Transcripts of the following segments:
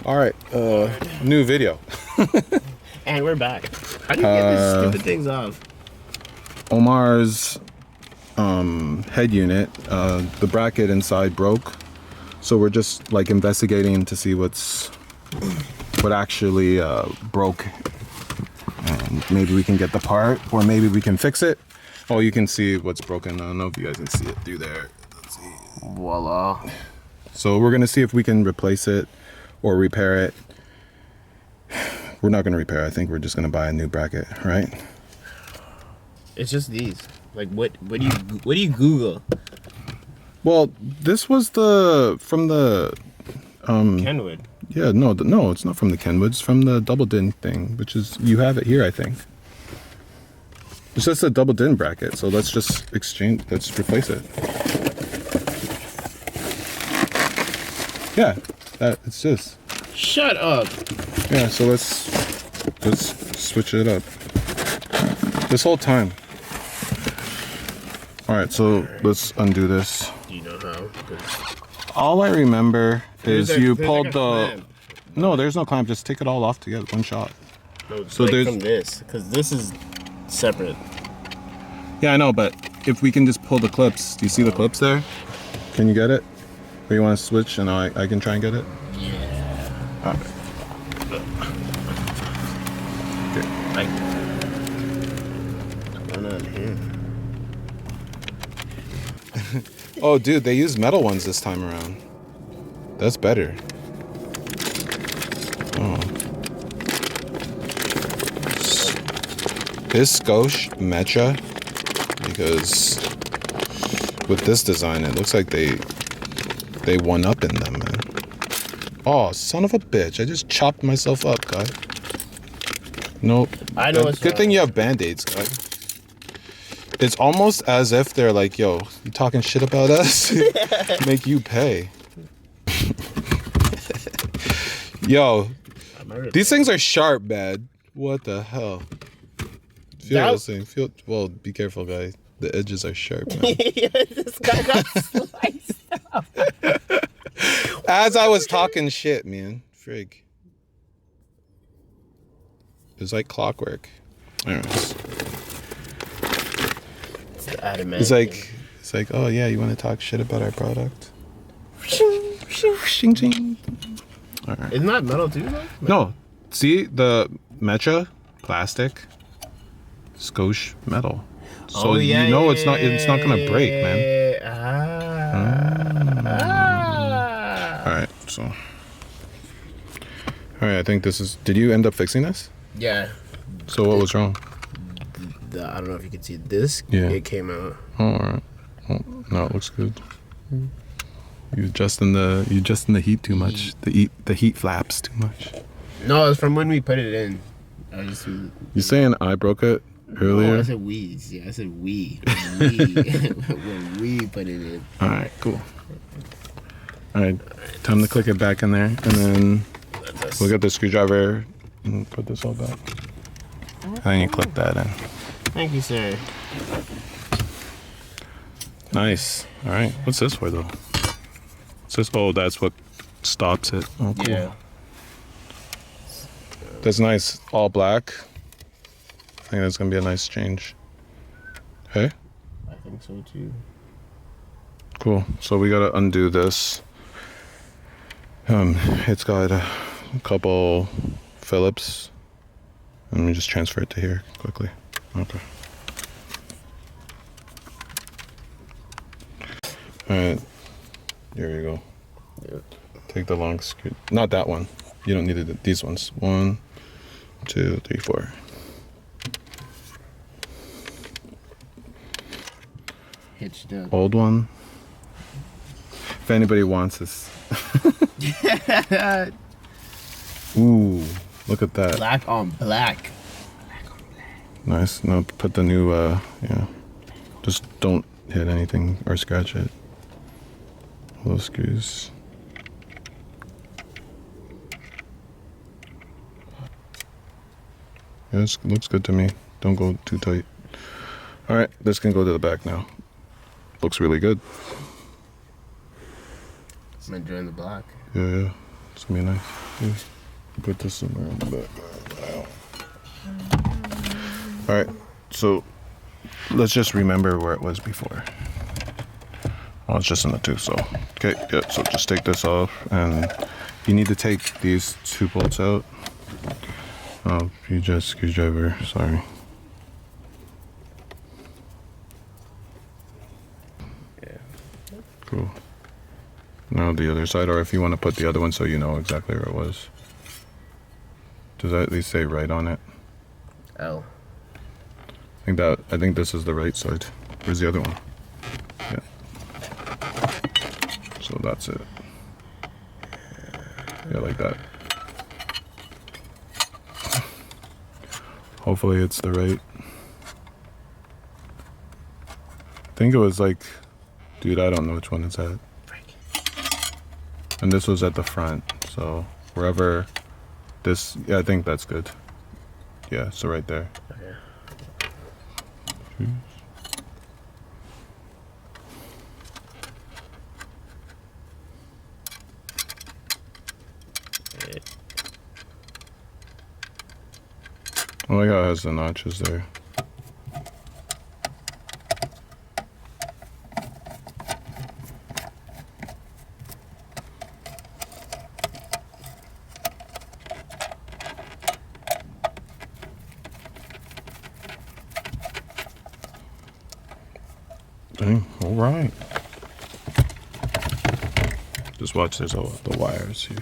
All right, new video. And we're back. How do you get these stupid things off? Omar's head unit, the bracket inside broke, so we're just like investigating to see what actually broke, and maybe we can get the part, or maybe we can fix it. Oh, you can see what's broken. I don't know if you guys can see it through there. Let's see. Voila. So we're gonna see if we can replace it or repair it. We're not gonna repair it. I think we're just gonna buy a new bracket, right? It's just these. Like what do you Google? Well, this was from the Kenwood. Yeah, no, it's not from the Kenwood. It's from the Double DIN thing, which is, you have it here, I think. It's just a Double DIN bracket, so let's just let's replace it. Yeah, it's this. Shut up. Yeah, so let's switch it up. This whole time. All right, so let's undo this. Do you know how? All I remember is you pulled like the. Clamp. No, there's no clamp. Just take it all off together, one shot. No, so like there's from this, because this is separate. Yeah, I know, but if we can just pull the clips, do you see the clips there? Can you get it? Or you want to switch and I can try and get it? Yeah. All right. Okay. Oh, dude, they use metal ones this time around. That's better. Oh. Viscoche Mecha, because with this design, it looks like they one up in them, man. Oh, son of a bitch! I just chopped myself up, guy. Nope. I know. Good thing you have band-aids, guy. It's almost as if they're like, yo, you talking shit about us? Make you pay. Yo, these things are sharp, man. What the hell? Feel this thing. Well, be careful, guy. The edges are sharp, man. Yeah, this guy got sliced up. As I was talking shit, man. Frig. It's like clockwork. Anyways. It's like, oh yeah, you want to talk shit about our product? All right. Isn't that metal too, though? No. See the Mecha plastic, Scotch metal. So yeah, you know it's not gonna break, man. All right, so. All right, I think this is. Did you end up fixing this? Yeah. So what was wrong? I don't know if you can see this. Yeah. It came out. Oh, all right. Well, no, it looks good. You adjusting the heat too much. The heat flaps too much. No, it's from when we put it in. You saying I broke it earlier? No, I said we. Yeah, I said we. When we put it in. All right, cool. All right, time to click it back in there, and then we'll get the screwdriver and put this all back. And then you clip that in. Thank you, sir. Nice. All right, what's this for though? What's this? Oh, that's what stops it. Oh, cool. Yeah. That's nice. All black. I think that's gonna be a nice change. Hey? I think so too. Cool. So we gotta undo this. It's got a couple Phillips. Let me just transfer it to here quickly. Okay. All right. There you go. Yep. Take the long screw. Not that one. You don't need it. These ones. 1, 2, 3, 4. Hitched up. Old one. If anybody wants this. Ooh, look at that. Black on black. Nice. Now put the new, yeah. Just don't hit anything or scratch it. All those screws. Yeah, it looks good to me. Don't go too tight. All right, this can go to the back now. Looks really good. I'm enjoying the black. Yeah, it's gonna be nice. Put this somewhere in the back. All right, so let's just remember where it was before. Oh, it's just in the two, so. Okay, yeah, so just take this off, and you need to take these 2 bolts out. Oh, you just screwdriver, sorry. Yeah. Cool. Now the other side, or if you want to put the other one so you know exactly where it was. Does that at least say right on it? Oh. I think this is the right side. Where's the other one? Yeah. So that's it. Yeah, like that. Hopefully it's the right. I think it was like, dude, I don't know which one it's at. And this was at the front, so wherever this, yeah, I think that's good. Yeah, so right there. Okay. I like how it has the notches there. Dang, all right. Just watch, there's all the wires here.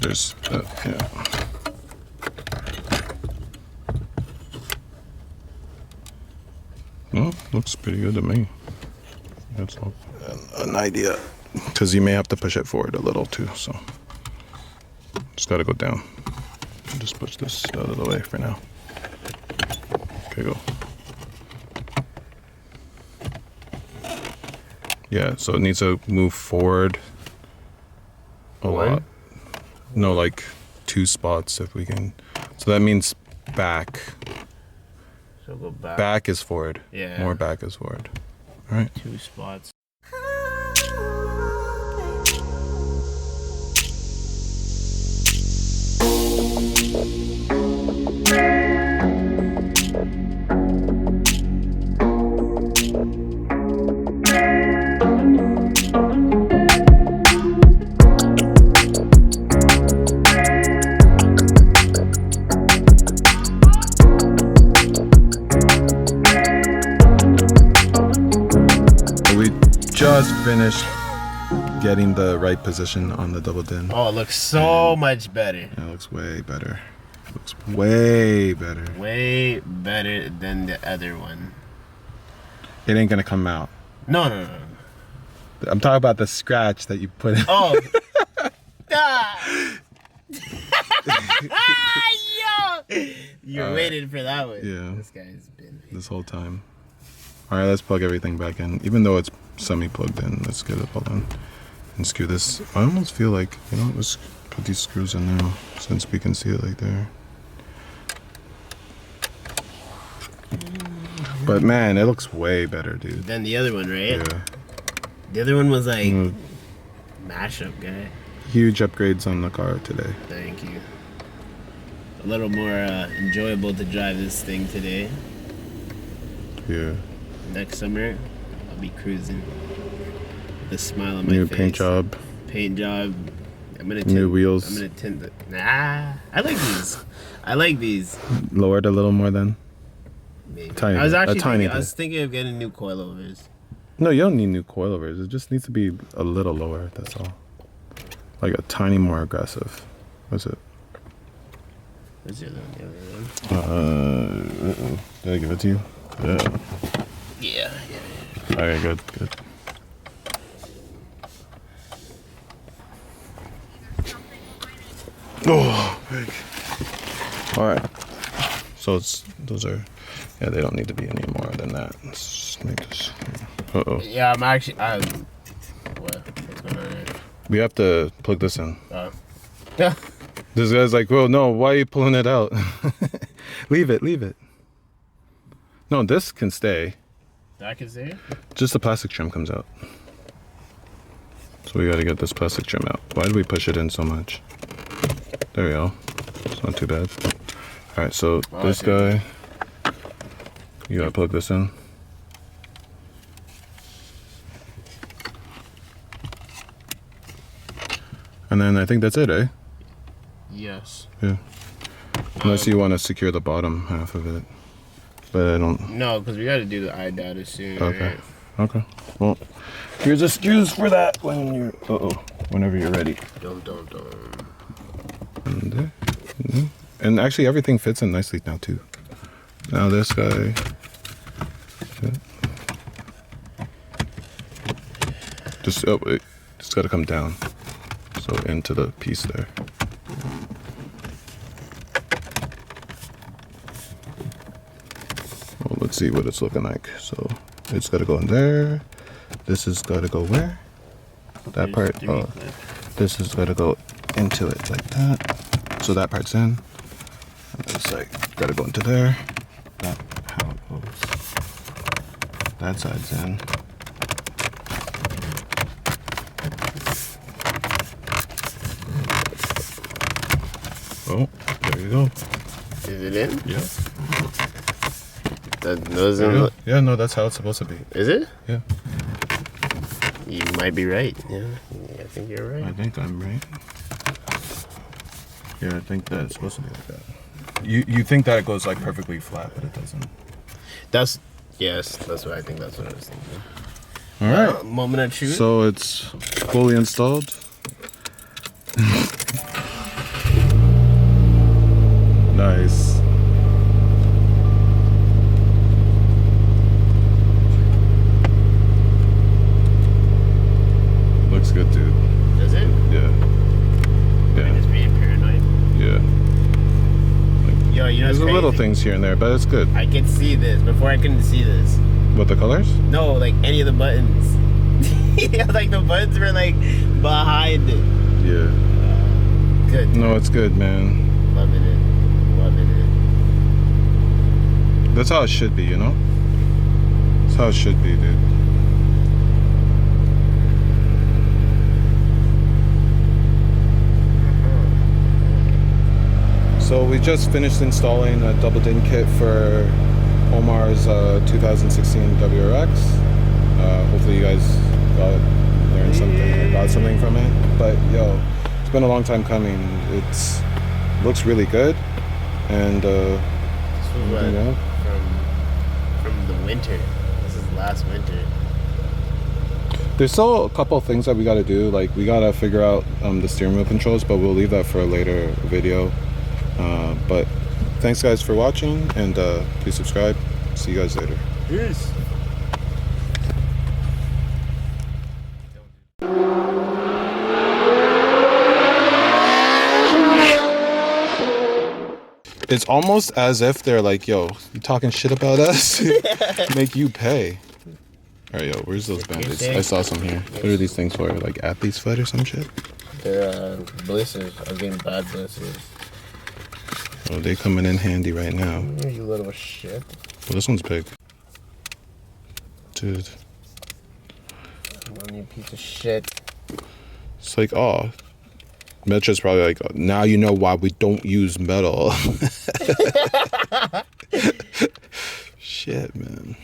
There's that, yeah. Well, looks pretty good to me. That's all. An idea, because you may have to push it forward a little too, so just gotta go down. Just push this out of the way for now. Okay, go. Yeah, so it needs to move forward a lot. No, like 2 spots if we can. So that means back. So go back. Back is forward. Yeah. More back is forward. All right. 2 spots. Just finished getting the right position on the double din. Oh, it looks so much better. Yeah, it looks way better. It looks way better. Way better than the other one. It ain't gonna come out. No. I'm talking about the scratch that you put in. Oh. Ah. Yo! You're waiting for that one. Yeah. This guy's been This whole time. All right, let's plug everything back in. Even though it's semi-plugged in, let's get it all done. And screw this. I almost feel like, you know, let's put these screws in now, since we can see it like there. But man, it looks way better, dude. Than the other one, right? Yeah. The other one was like mashup guy. Huge upgrades on the car today. Thank you. A little more enjoyable to drive this thing today. Yeah. Next summer, I'll be cruising with a smile on my New face. paint job. Paint job. I'm gonna tint, New wheels. I'm gonna tint the. Nah, I like these. I like these. Lowered a little more then. Maybe. Tiny I was bit, actually a tiny thinking, I was bit. thinking of getting new coilovers. No, you don't need new coilovers. It just needs to be a little lower. That's all. Like a tiny more aggressive. What's it? What's the other one? Did I give it to you? Yeah. Yeah. Okay, good. Oh, big. All right. So those are, yeah, they don't need to be any more than that. Let's just make this. Yeah, I'm actually. What's going on here? We have to plug this in. Yeah. This guy's like, well, no, why are you pulling it out? Leave it. No, this can stay. That can stay? Just the plastic trim comes out. So we gotta get this plastic trim out. Why did we push it in so much? There we go. It's not too bad. Alright, so this guy, you gotta plug this in. And then I think that's it, eh? Yes. Yeah. Unless you want to secure the bottom half of it. But I don't... No, because we got to do the eye data soon. Okay. Right? Okay. Well, here's a screws for that when you're... Whenever you're ready. Dum. And there. And actually everything fits in nicely now too. Now this guy... Just got to come down. So into the piece there. Well, let's see what it's looking like. So it's got to go in there. This has got to go where? That part. This has got to go into it like that. So that part's in. And it's like got to go into there. That's how it goes. That side's in. Oh, there you go. Is it in? Yeah. That doesn't. Yeah, no, that's how it's supposed to be. Is it? Yeah. You might be right. Yeah, I think you're right. I think I'm right. Yeah, I think that it's supposed to be like that. You think that it goes like perfectly flat, but it doesn't. That's what I think. That's what I was thinking. All right. Moment of truth. So it's fully installed. Nice. Looks good, dude. Does it? Yeah. I'm just being paranoid. Yeah. Yo, you know There's what's little crazy? things here and there, but it's good. I can see this. Before I couldn't see this. What, the colors? No, like any of the buttons. Yeah, like the buttons were like behind it. Yeah. Good. No, it's good, man. Loving it. That's how it should be, you know? That's how it should be, dude. So we just finished installing a double DIN kit for Omar's 2016 WRX. Hopefully you guys learned something or got something from it. But yo, it's been a long time coming. It looks really good, and This was what, you know, from the winter. This is last winter. there's still a couple of things that we got to do. Like we got to figure out the steering wheel controls, but we'll leave that for a later video. But thanks guys for watching, and please subscribe. See you guys later. Peace. It's almost as if they're like, yo, you talking shit about us? Make you pay. All right, yo, where's those bandits? I saw some here. What are these things for? Like athlete's foot or some shit? They're blisters. I was getting bad blisters. Oh, they coming in handy right now. You little shit. Well, this one's big. Dude. Come on, you piece of shit. It's like, oh. Metro's probably like, oh, now you know why we don't use metal. Shit, man.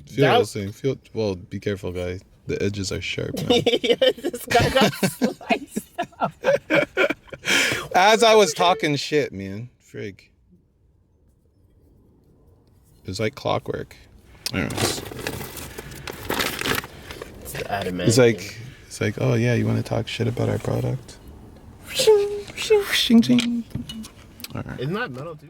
Feel this thing. Well, be careful, guys. The edges are sharp, man. This guy got sliced up. As I was talking shit, man. Frig. It's like clockwork. Anyways. It's the adamant. It's like, oh yeah, you want to talk shit about our product? Shing, shing, shing. All right. Isn't that metal too?